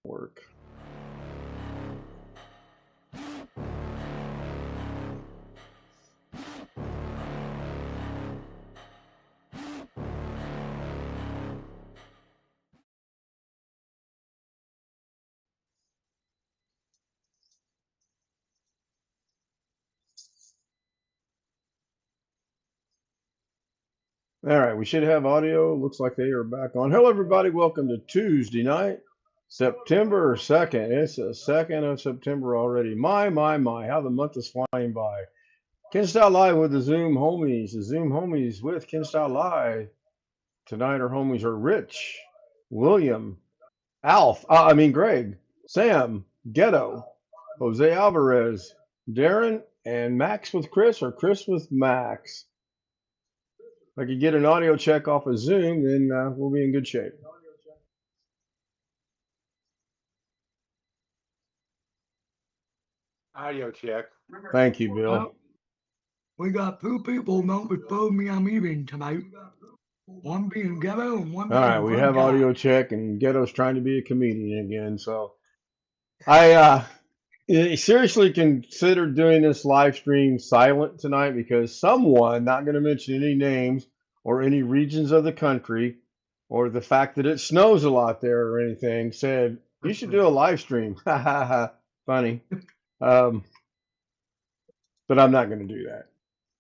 work. All right, we should have audio. Looks like they are back on. Hello, everybody. Welcome to Tuesday night, September 2nd. It's the 2nd of September already. My, how the month is flying by. Ken Style Live with the Zoom homies. The Zoom homies with Ken Style Live. Tonight, our homies are Rich, William, Greg, Sam, Ghetto, Jose Alvarez, Darren, and Max with Chris, or Chris with Max. If I could get an audio check off of Zoom, then we'll be in good shape. Audio check. Thank you, Bill. We got two people not before me I'm eating tonight. One being Ghetto and one All being right, we Fun have Guy. audio check, and Ghetto's trying to be a comedian again. So I seriously considered doing this live stream silent tonight because someone, not going to mention any names or any regions of the country, or the fact that it snows a lot there or anything, said you should do a live stream. Ha ha ha! Funny. But I'm not going to do that.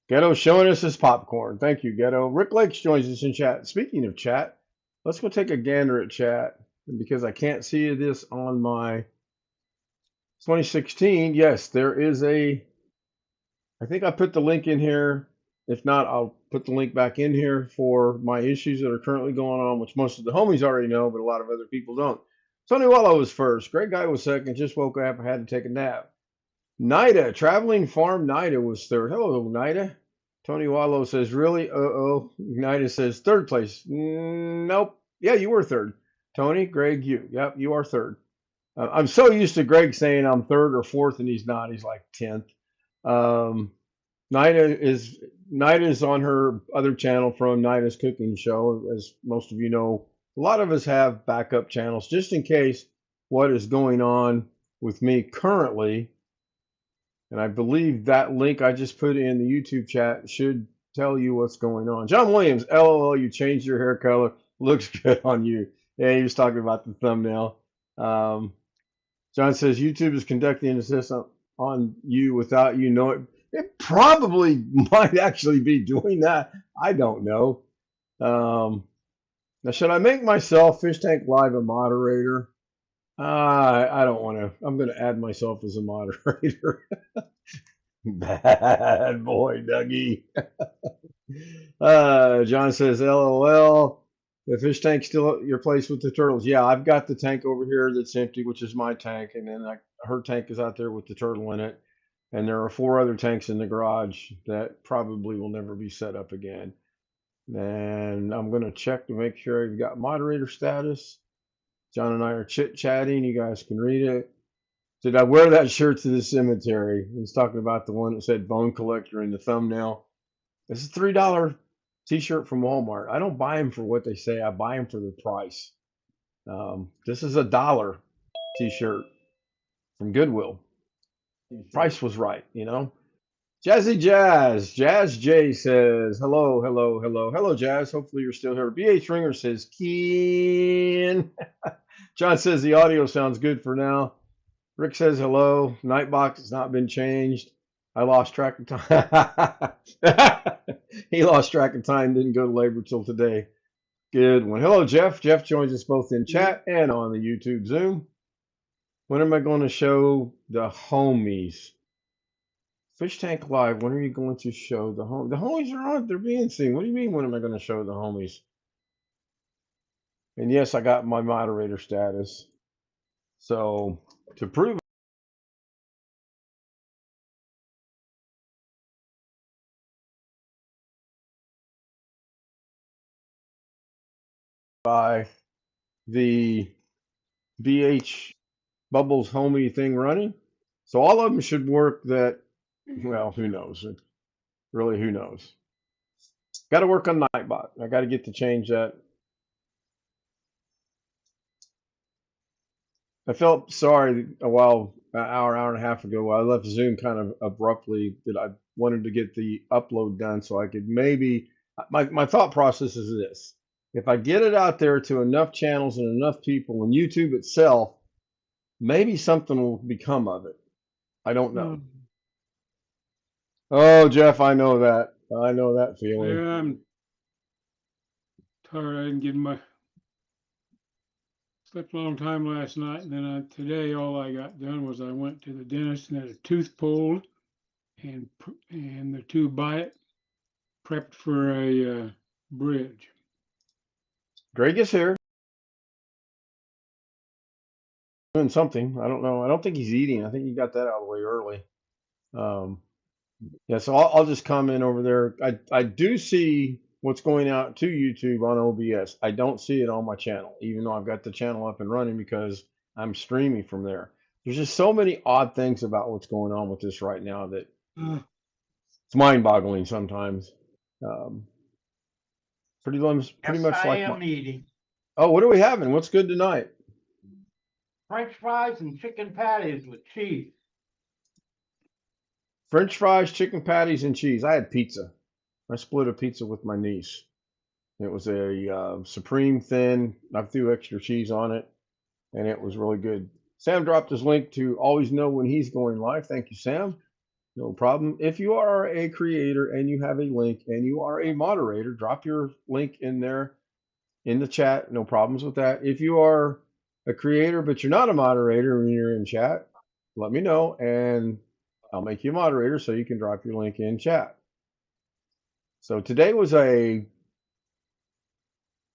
Ghetto showing us his popcorn. Thank you, Ghetto. Rick Lakes joins us in chat. Speaking of chat, let's go take a gander at chat. And because I can't see this on my 2016, yes, there is I think I put the link in here. If not, I'll put the link back in here for my issues that are currently going on, which most of the homies already know, but a lot of other people don't. Tony Wallow was first. Greg Guy was second. Just woke up. I had to take a nap. Nida, Traveling Farm Nida was third. Hello, Nida. Tony Wallow says, really? Uh-oh. Nida says, third place. Nope. Yeah, you were third. Tony, Greg, you. Yep, you are third. I'm so used to Greg saying I'm third or fourth, and he's not. He's like 10th. Nida is on her other channel from Nida's Cooking Show. As most of you know, a lot of us have backup channels just in case what is going on with me currently. And I believe that link I just put in the YouTube chat should tell you what's going on. John Williams, LOL, you changed your hair color. Looks good on you. Yeah, he was talking about the thumbnail. John says YouTube is conducting an assessment on you without you knowing. It probably might actually be doing that. I don't know. Now, should I make myself Fish Tank Live a moderator? I don't want to. I'm going to add myself as a moderator. Bad boy, Dougie. John says, LOL. The fish tank's still at your place with the turtles. Yeah, I've got the tank over here that's empty, which is my tank. And then her tank is out there with the turtle in it. And there are 4 other tanks in the garage that probably will never be set up again. And I'm going to check to make sure I've got moderator status. John and I are chit-chatting. You guys can read it. Did I wear that shirt to the cemetery? He's talking about the one that said Bone Collector in the thumbnail. This is a $3 t-shirt from Walmart. I don't buy them for what they say. I buy them for the price. This is a $1 t-shirt from Goodwill. Price was right, you know. Jazzy Jazz. Jazz J says, hello, hello, hello. Hello, Jazz. Hopefully you're still here. B.H. Ringer says, Keen. John says the audio sounds good for now. Rick says hello. Nightbox has not been changed. I lost track of time. He lost track of time, didn't go to labor till today. Good one. Hello, Jeff. Jeff joins us both in chat and on the YouTube Zoom. When am I going to show the homies? Fish Tank Live, when are you going to show the homies? The homies are on. They're being seen. What do you mean, when am I going to show the homies? And yes, I got my moderator status. So, to prove by the BH Bubbles homie thing running. So all of them should work that, well, who knows? Really, who knows? Got to work on Nightbot. I got to get to change that. I felt sorry an hour and a half ago, while I left Zoom kind of abruptly, that I wanted to get the upload done so I could maybe. My thought process is this: if I get it out there to enough channels and enough people, and YouTube itself, maybe something will become of it. I don't know. Um, Oh, Jeff, I know that. I know that feeling. yeah, I'm tired. I didn't get my slept a long time last night, and then today all I got done was I went to the dentist and had a tooth pulled, and the tube by it prepped for a bridge. Greg is here doing something. I don't know. I don't think he's eating. I think he got that out of the way early. Um, Yeah, so I'll just comment over there. I do see what's going out to YouTube on OBS. I don't see it on my channel, even though I've got the channel up and running because I'm streaming from there. There's just so many odd things about what's going on with this right now that Uh, it's mind-boggling sometimes. Um, pretty Yes, much I like my. am eating Oh, what are we having? What's good tonight? French fries and chicken patties with cheese. French fries, chicken patties, and cheese. I had pizza. I split a pizza with my niece. It was a supreme thin. I threw extra cheese on it, and it was really good. Sam dropped his link to always know when he's going live. Thank you, Sam. No problem. If you are a creator and you have a link and you are a moderator, drop your link in there in the chat. No problems with that. If you are a creator but you're not a moderator and you're in chat, let me know and I'll make you a moderator so you can drop your link in chat. So today was a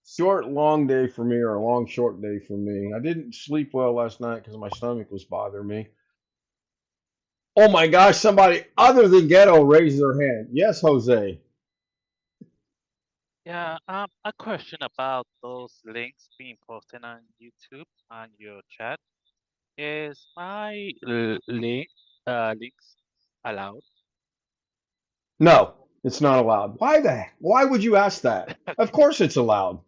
short, long day for me, or a long, short day for me. I didn't sleep well last night because my stomach was bothering me. Oh my gosh, somebody other than Ghetto raised their hand. Yes, Jose. Yeah, a question about those links being posted on YouTube on your chat. Is my links allowed? No, it's not allowed. Why would you ask that? Of course it's allowed.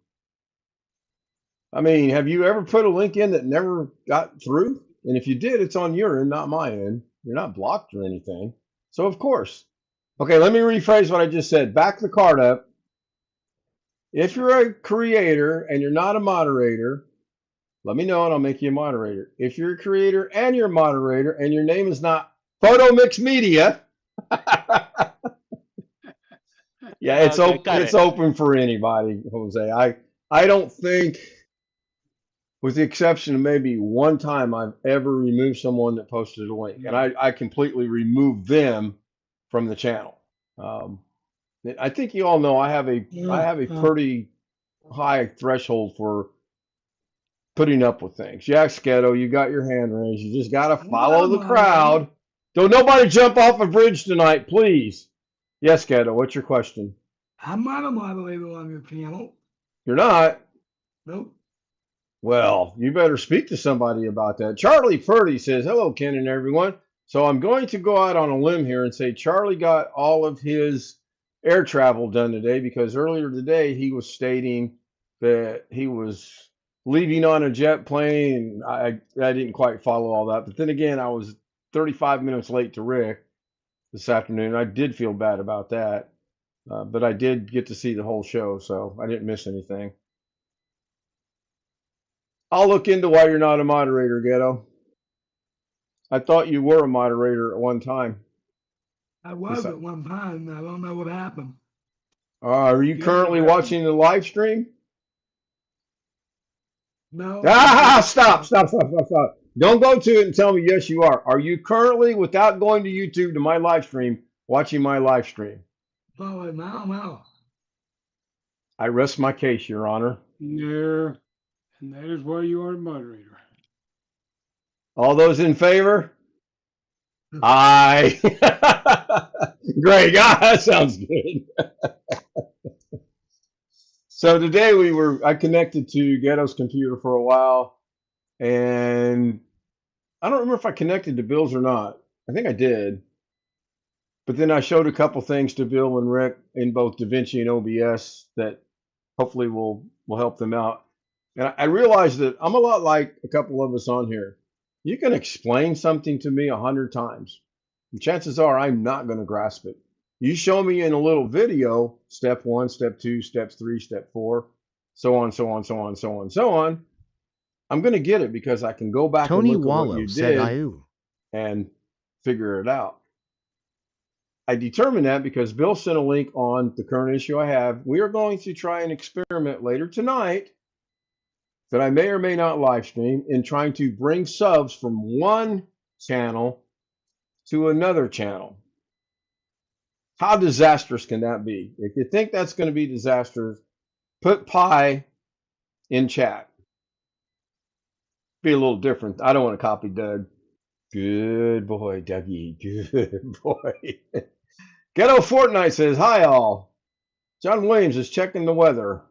I mean, have you ever put a link in that never got through? And if you did, it's on your end, not my end. You're not blocked or anything. So of course. Okay, let me rephrase what I just said. Back the card up. If you're a creator and you're not a moderator, let me know and I'll make you a moderator. If you're a creator and you're a moderator and your name is not Photo Mix Media, yeah, Okay, got it's it. open for anybody, Jose. I don't think, with the exception of maybe one time, I've ever removed someone that posted a link, and I completely removed them from the channel. Um, I think you all know I have a pretty high threshold for putting up with things. Yeah, Sketo, you got your hand raised. You just got to follow the crowd. Don't nobody jump off a bridge tonight, please. Yes, Sketo, what's your question? I'm not a moderator on your channel. You're not? Nope. Well, you better speak to somebody about that. Charlie Purdy says, hello, Ken and everyone. So I'm going to go out on a limb here and say Charlie got all of his air travel done today because earlier today he was stating that he was leaving on a jet plane. I didn't quite follow all that. But then again, I was 35 minutes late to Rick this afternoon. I did feel bad about that. But I did get to see the whole show, so I didn't miss anything. I'll look into why you're not a moderator, Ghetto. I thought you were a moderator at one time. I was at one time. I don't know what happened. Are you currently watching the live stream? No. Ah, stop. Don't go to it and tell me yes, you are. Are you currently, without going to YouTube to my live stream, watching my live stream? Oh, no. I rest my case, Your Honor. there, and that is why you are a moderator. All those in favor? Aye. Greg, that sounds good. So today I connected to Ghetto's computer for a while, and I don't remember if I connected to Bill's or not. I think I did. But then I showed a couple things to Bill and Rick in both DaVinci and OBS that hopefully will help them out. And I realize that I'm a lot like a couple of us on here. You can explain something to me 100 times. And chances are I'm not going to grasp it. You show me in a little video, step one, step two, steps three, step four, so on, so on, so on, so on, so on. I'm going to get it because I can go back and Tony look at what Wallow you said did IU. and figure it out. I determined that because Bill sent a link on the current issue I have. We are going to try an experiment later tonight that I may or may not live stream in trying to bring subs from one channel to another channel. How disastrous can that be? If you think that's going to be disastrous, put pi in chat. Be a little different. I don't want to copy Doug. Good boy, Dougie. Good boy. Ghetto Fortnite says, hi all. John Williams is checking the weather.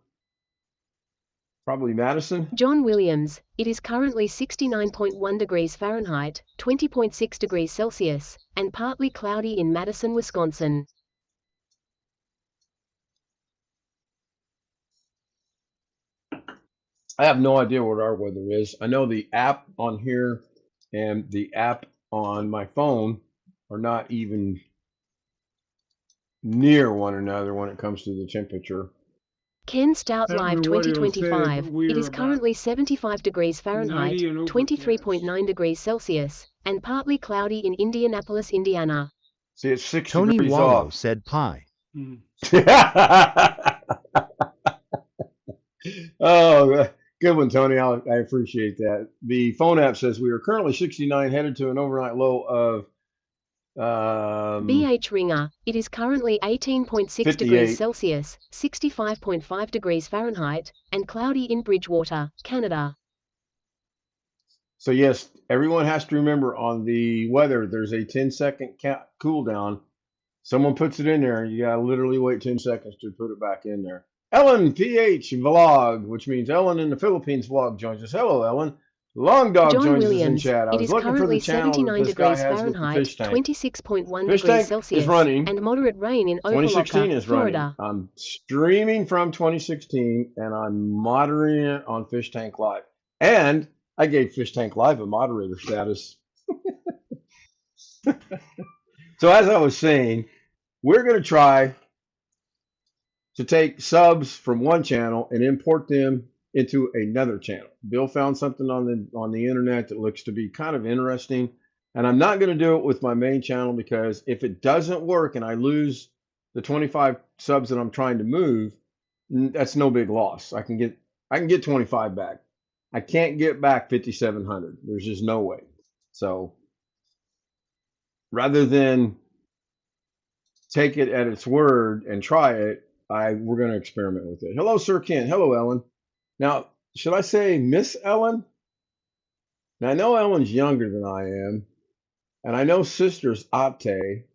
Probably Madison. John Williams, it is currently 69.1 degrees Fahrenheit, 20.6 degrees Celsius, and partly cloudy in Madison, Wisconsin. I have no idea what our weather is. I know the app on here and the app on my phone are not even near one another when it comes to the temperature. Ken Stout I don't Live know what it'll say, 2025, but we it are is about currently 75 degrees Fahrenheit, 90 and overcast. 23.9 degrees Celsius, and partly cloudy in Indianapolis, Indiana. See, it's 6 Tony degrees Wallow off. said pi. Hmm. Oh, good one, Tony. I appreciate that. The phone app says we are currently 69, headed to an overnight low of BH Ringer, it is currently 18.6 degrees 58. Celsius, 65.5 degrees Fahrenheit, and cloudy in Bridgewater, Canada. So yes, everyone has to remember on the weather, there's a 10-second cool down. Someone puts it in there, and you gotta literally wait 10 seconds to put it back in there. Ellen PH vlog, which means Ellen in the Philippines vlog, joins us. Hello, Ellen. Long Dog John joins us in Williams, chat. I it was is looking for currently the channel that 79 this guy degrees has with the Fahrenheit, fish tank. 26.1 Fish degrees tank is Celsius, running. and moderate rain in 2016 Opelika, is running. Florida. I'm streaming from 2016 and I'm moderating it on Fish Tank Live. And I gave Fish Tank Live a moderator status. So as I was saying, we're going to try to take subs from one channel and import them into another channel. Bill found something on the internet that looks to be kind of interesting, and I'm not going to do it with my main channel because if it doesn't work and I lose the 25 subs that I'm trying to move, that's no big loss. I can get 25 back. I can't get back 5,700. There's just no way. So rather than take it at its word and try it, we're going to experiment with it. Hello, Sir Ken. Hello, Ellen. Now, should I say Miss Ellen? Now, I know Ellen's younger than I am, and I know sister's Ate,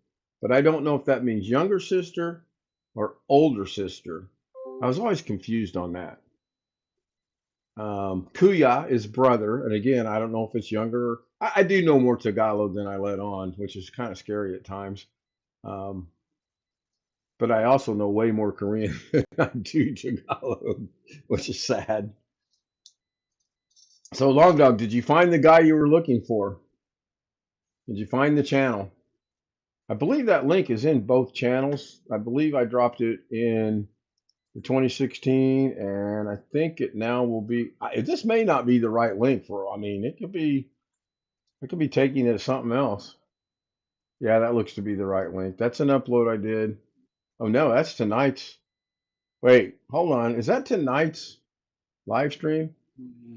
but I don't know if that means younger sister or older sister. I was always confused on that. Kuya is brother, and again, I don't know if it's younger. I do know more Tagalog than I let on, which is kind of scary at times. But I also know way more Korean than I do Tagalog, which is sad. So, Long Dog, did you find the guy you were looking for? Did you find the channel? I believe that link is in both channels. I believe I dropped it in the 2016, and I think it now will be. This may not be the right link for. I mean, it could be taking it to something else. Yeah, that looks to be the right link. That's an upload I did. Oh no, that's tonight's. Wait, hold on. Is that tonight's live stream?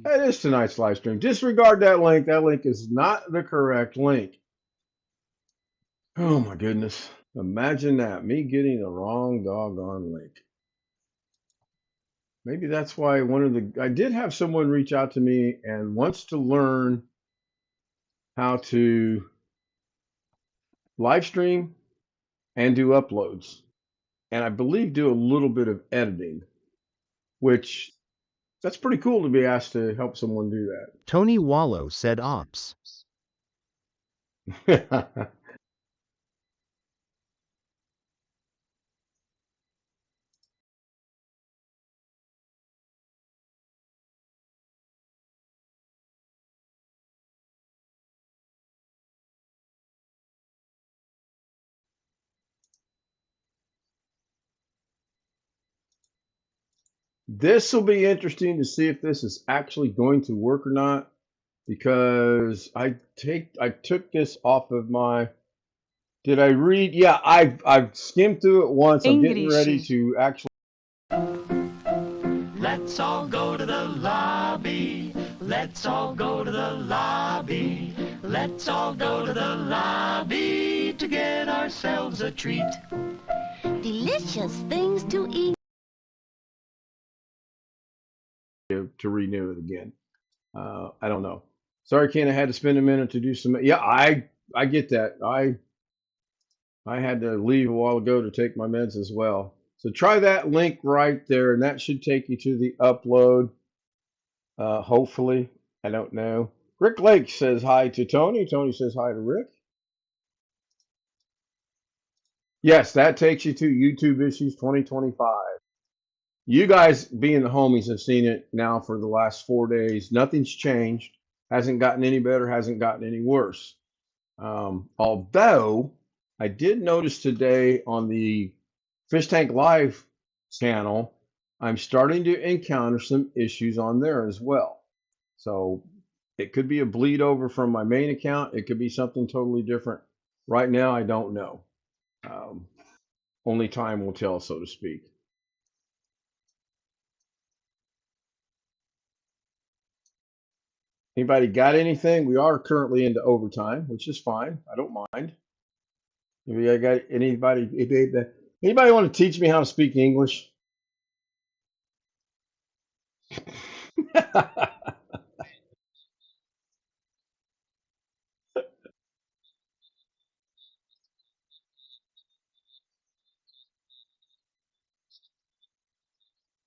That is tonight's live stream. Disregard that link. That link is not the correct link. Oh my goodness. Imagine that. Me getting the wrong doggone link. Maybe that's why I did have someone reach out to me and wants to learn how to live stream and do uploads. And I believe do a little bit of editing, which that's pretty cool to be asked to help someone do Tony Wallow said ops. that. This will be interesting to see if this is actually going to work or not, because I took this off of my. Did I read? Yeah, I've skimmed through it once. I'm getting ready to actually. Let's all go to the lobby. Let's all go to the lobby. Let's all go to the lobby to get ourselves a treat. Delicious things to eat. To renew it again. I don't know. Sorry, Ken. I had to spend a minute to do some. Yeah, I get that. I had to leave a while ago to take my meds as well. So try that link right there, and that should take you to the upload. Hopefully, I don't know. Rick Lake says hi to Tony. Tony says hi to Rick. Yes, that takes you to YouTube Issues 2025. You guys, being the homies, have seen it now for the last 4 days. Nothing's changed. Hasn't gotten any better. Hasn't gotten any worse. Although I did notice today on the Fish Tank Live channel, I'm starting to encounter some issues on there as well. So it could be a bleed over from my main account. It could be something totally different. Right now, I don't know. Only time will tell, so to speak. Anybody got anything? We are currently into overtime, which is fine. I don't mind. Maybe I got anybody want to teach me how to speak English?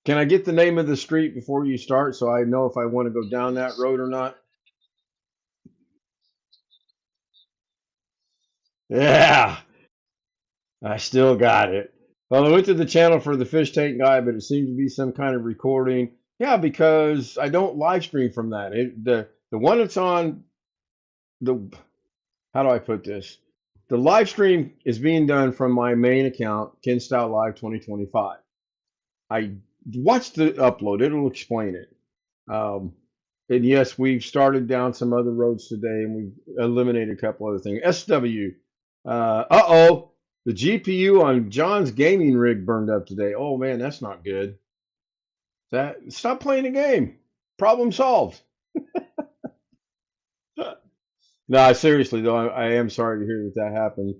Can I get the name of the street before you start so I know if I want to go down that road or not? Yeah, I still got it. Well, I went to the channel for the fish tank guy, but it seems to be some kind of recording. Yeah, because I don't live stream from that. The one that's on the, how do I put this? The live stream is being done from my main account, Ken Style Live 2025. I watched the upload. It'll explain it. And yes, we've started down some other roads today, and we've eliminated a couple other things. SW. Uh-oh. The GPU on John's gaming rig burned up today. Oh, man, that's not good. Stop playing the game. Problem solved. No, seriously, though, I am sorry to hear that happened.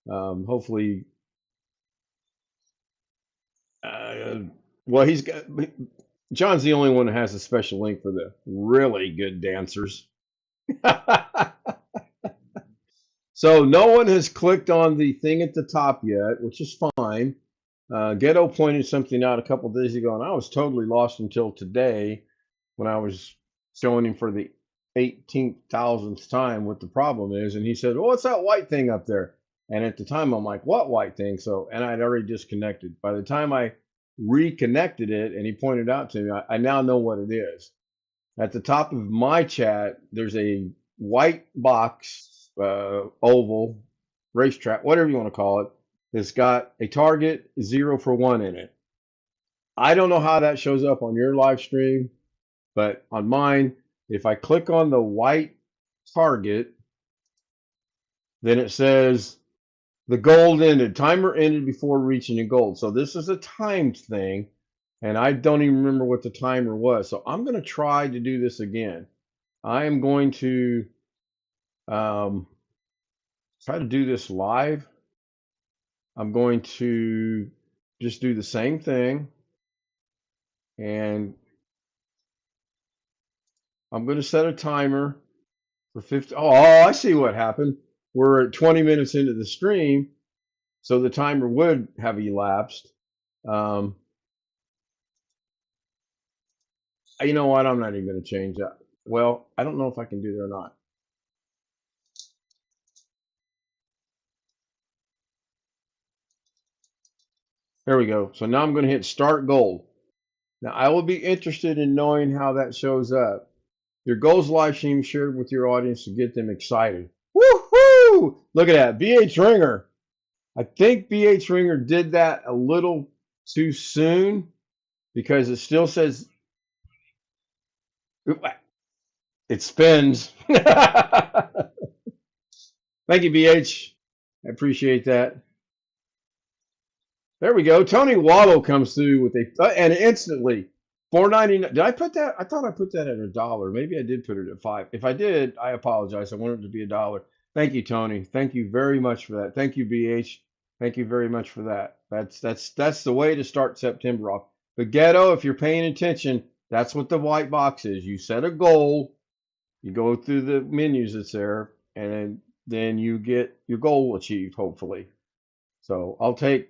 Hopefully, well, John's the only one that has a special link for the really good dancers. So no one has clicked on the thing at the top yet, which is fine. Ghetto pointed something out a couple days ago, and I was totally lost until today when I was showing him for the 18,000th time what the problem is. And he said, "Oh, what's that white thing up there?" And at the time, I'm like, "What white thing?" And I'd already disconnected. By the time I reconnected it and he pointed out to me, I now know what it is. At the top of my chat, there's a white box, oval, racetrack, whatever you want to call it. It's got a target 0 for 1 in it. I don't know how that shows up on your live stream, but on mine, if I click on the white target, then it says the gold ended. Timer ended before reaching a gold. So this is a timed thing, and I don't even remember what the timer was. So I'm going to try to do this again. I am going to try to do this live. I'm going to just do the same thing, and I'm going to set a timer for 50. Oh, I see what happened. We're at 20 minutes into the stream, so the timer would have elapsed. You know what? I'm not even going to change that. Well, I don't know if I can do that or not. There we go. So now I'm going to hit start gold. Now I will be interested in knowing how that shows up. Your goals live stream shared with your audience to get them excited. Woohoo! Look at that. BH Ringer. I think BH Ringer did that a little too soon, because it still says it spins. Thank you, BH. I appreciate that. There we go. Tony Wallow comes through with and instantly $4.99. Did I put that? I thought I put that at $1. Maybe I did put it at $5. If I did, I apologize. I wanted it to be $1. Thank you, Tony. Thank you very much for that. Thank you, BH. Thank you very much for that. That's the way to start September off. But Ghetto, if you're paying attention, that's what the white box is. You set a goal, you go through the menus that's there, and then you get your goal achieved, hopefully. So I'll take.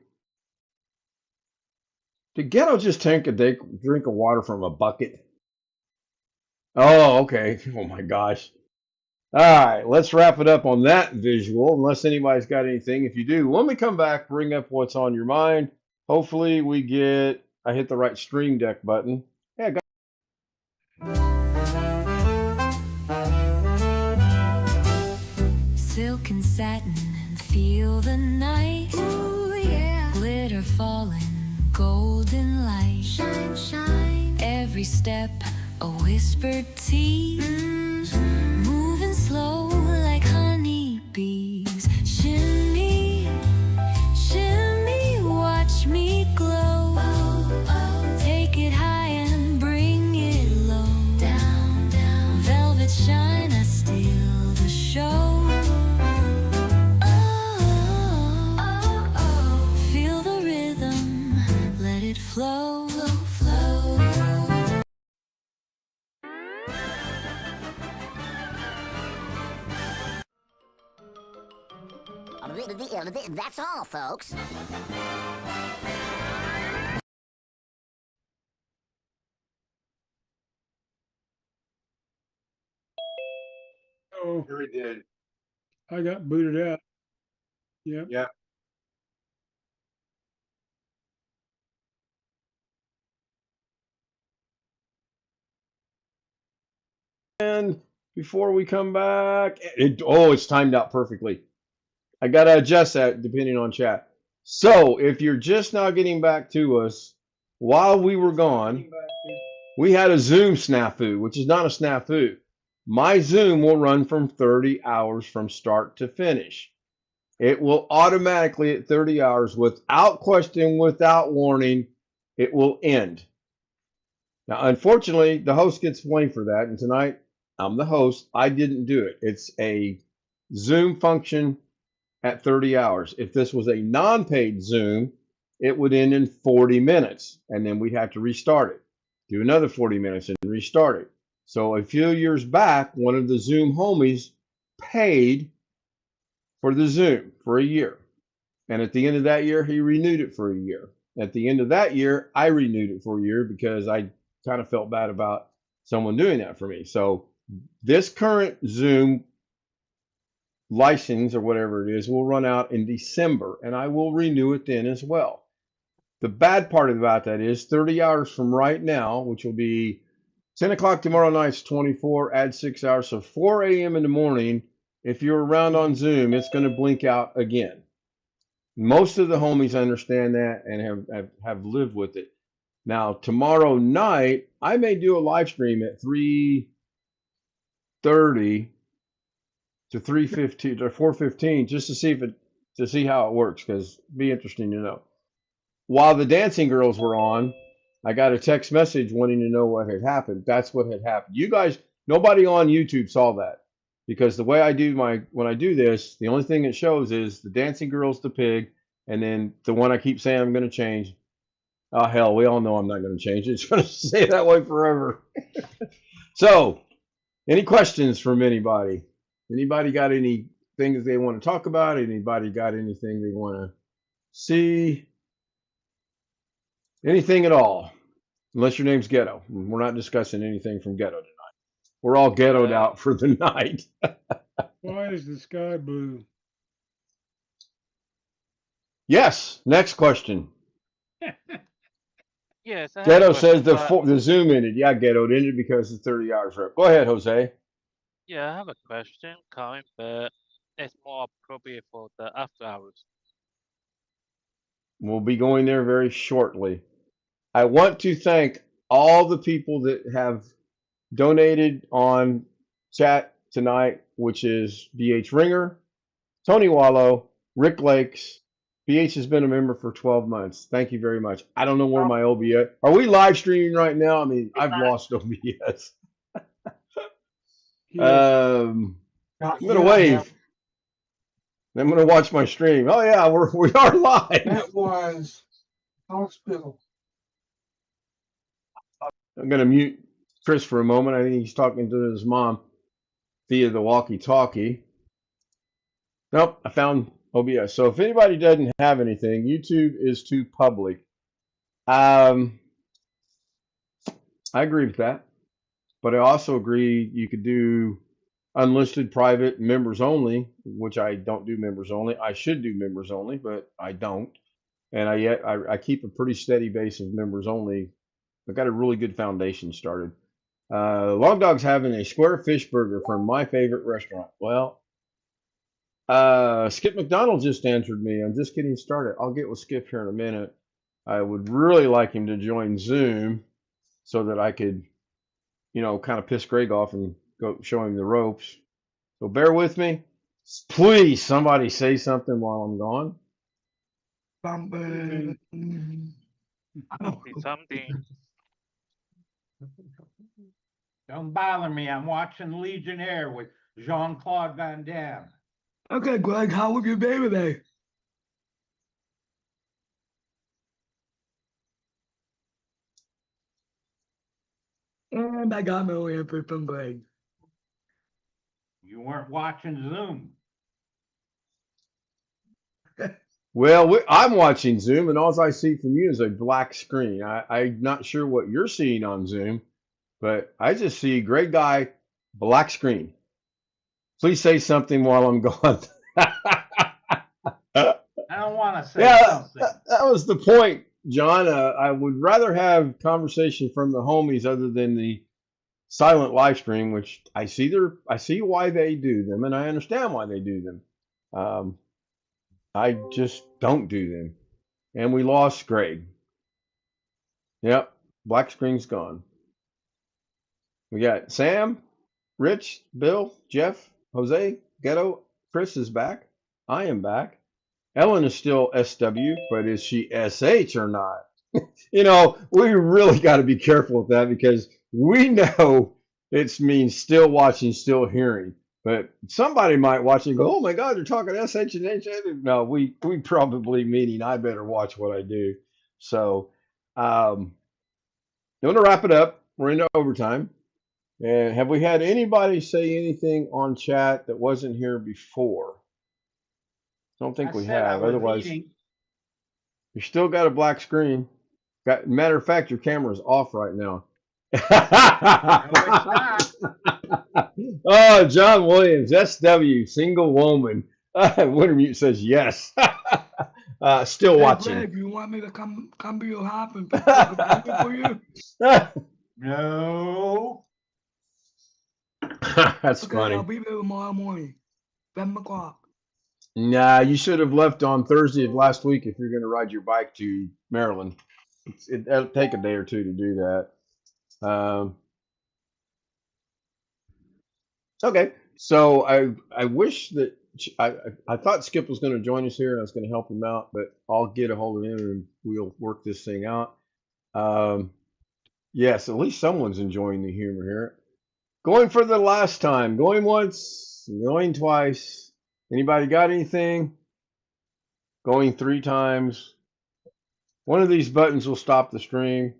Did Ghetto just take a drink of water from a bucket? Oh, okay. Oh my gosh. All right, let's wrap it up on that visual, unless anybody's got anything. If you do, when we come back, bring up what's on your mind. Hopefully I hit the right Stream Deck button. Yeah, Silk and satin and feel the night. Ooh, yeah. Glitter falling, golden light. Shine, shine. Every step a whispered tea. Moving slow like honey bees. Shimmy, shimmy, watch me glow. Take it high and bring it low. Down, down. Velvet shine, I steal the show. Feel the rhythm, let it flow, flow. That's all, folks. Oh, Sure he did. I got booted out. Yep. Yeah. and before we come back, it's timed out perfectly. I got to adjust that depending on chat. So if you're just now getting back to us, while we were gone, we had a Zoom snafu, which is not a snafu. My Zoom will run from 30 hours from start to finish. It will automatically at 30 hours, without question, without warning, it will end. Now, unfortunately, the host gets blamed for that. And tonight, I'm the host. I didn't do it. It's a Zoom function at 30 hours. If this was a non-paid Zoom, it would end in 40 minutes. And then we'd have to restart it. Do another 40 minutes and restart it. So a few years back, one of the Zoom homies paid for the Zoom for a year. And at the end of that year, he renewed it for a year. At the end of that year, I renewed it for a year because I kind of felt bad about someone doing that for me. So this current Zoom license or whatever it is will run out in December, and I will renew it then as well. The bad part about that is 30 hours from right now, which will be 10 o'clock tomorrow night's 24, add 6 hours. So 4 a.m. in the morning, if you're around on Zoom, it's going to blink out again. Most of the homies understand that and have lived with it. Now, tomorrow night, I may do a live stream at 3:30 to 3:15 or 4:15 just to see how it works, because it'd be interesting to know. While the dancing girls were on, I got a text message wanting to know what had happened. That's what had happened. You guys, nobody on YouTube saw that, because the way I do when I do this, the only thing it shows is the dancing girls, the pig, and then the one I keep saying I'm going to change. Oh, hell, we all know I'm not going to change it. It's going to stay that way forever. So, any questions from anybody? Anybody got any things they want to talk about? Anybody got anything they want to see? Anything at all? Unless your name's Ghetto. We're not discussing anything from Ghetto tonight. We're all ghettoed out for the night. Why is the sky blue? Yes. Next question. Yes, I have a Ghetto question, says but the Zoom ended. Yeah, Ghetto, it ended because the 30 hours were up. Go ahead, Jose. yeah, I have a question coming, but it's more appropriate for the after hours. We'll be going there very shortly. I want to thank all the people that have donated on chat tonight, which is BH Ringer, Tony Wallow, Rick Lakes. BH has been a member for 12 months. Thank you very much. I don't know where my OBS. Are we live streaming right now? I mean, I've lost OBS. I'm gonna wave. I'm gonna watch my stream. Oh yeah, we are live. That was hospital. I'm gonna mute Chris for a moment. I think he's talking to his mom via the walkie-talkie. Nope, I found OBS. So if anybody doesn't have anything, YouTube is too public. I agree with that, but I also agree you could do unlisted, private, members only, which I don't do members only. I should do members only, but I don't. And I keep a pretty steady base of members only. I've got a really good foundation started. Long Dog's having a square fish burger from my favorite restaurant. Well, Skip McDonald just answered me. I'm just getting started. I'll get with Skip here in a minute. I would really like him to join Zoom so that I could, kind of piss Greg off and go show him the ropes. So bear with me. Please, somebody say something while I'm gone. Something. Don't bother me. I'm watching Legionnaire with Jean-Claude Van Damme. Okay, Greg, how was your day today? And I got no answer from Greg. You weren't watching Zoom. Well, I'm watching Zoom, and all I see from you is a black screen. I'm not sure what you're seeing on Zoom, but I just see Greg Guy, black screen. Please say something while I'm gone. I don't want to say something. That was the point, John. I would rather have conversation from the homies other than the silent live stream, which I see why they do them, and I understand why they do them. I just don't do them. And we lost Greg. Yep, black screen's gone. We got Sam, Rich, Bill, Jeff, Jose, Ghetto, Chris is back. I am back. Ellen is still SW, but is she SH or not? We really got to be careful with that because we know it means still watching, still hearing. But somebody might watch and go, oh my God, they're talking SH and H. No, we probably meaning I better watch what I do. So I'm going to wrap it up. We're into overtime. And have we had anybody say anything on chat that wasn't here before? I don't think we have. Otherwise, you still got a black screen. Matter of fact, your camera's off right now. Oh, John Williams, SW, single woman. Wintermute says yes. Still watching. Greg, you want me to come to your house and pick up for you? No. That's okay, funny. I'll be there tomorrow morning, 7 o'clock. Nah, you should have left on Thursday of last week if you're going to ride your bike to Maryland. It'll take a day or two to do that. Okay, so I wish that I thought Skip was going to join us here and I was going to help him out, but I'll get a hold of him and we'll work this thing out. Yes, at least someone's enjoying the humor here. Going for the last time, going once, going twice. Anybody got anything? Going 3 times. One of these buttons will stop the stream.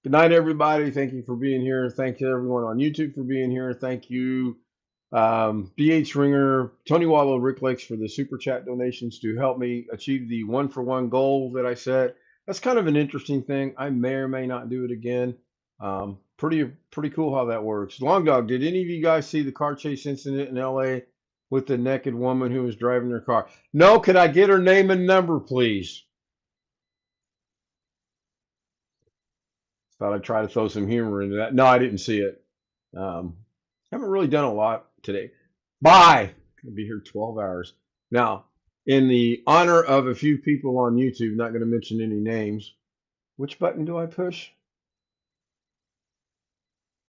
Good night, everybody. Thank you for being here. Thank you, everyone on YouTube, for being here. Thank you, BH Ringer, Tony Wallow, Rick Lakes, for the super chat donations to help me achieve the 1-for-1 goal that I set. That's kind of an interesting thing. I may or may not do it again. Pretty cool how that works. Long Dog, did any of you guys see the car chase incident in LA with the naked woman who was driving her car? No, could I get her name and number, please? Thought I'd try to throw some humor into that. No, I didn't see it. Haven't really done a lot today. Bye. I'll be here 12 hours. Now, in the honor of a few people on YouTube, not going to mention any names. Which button do I push?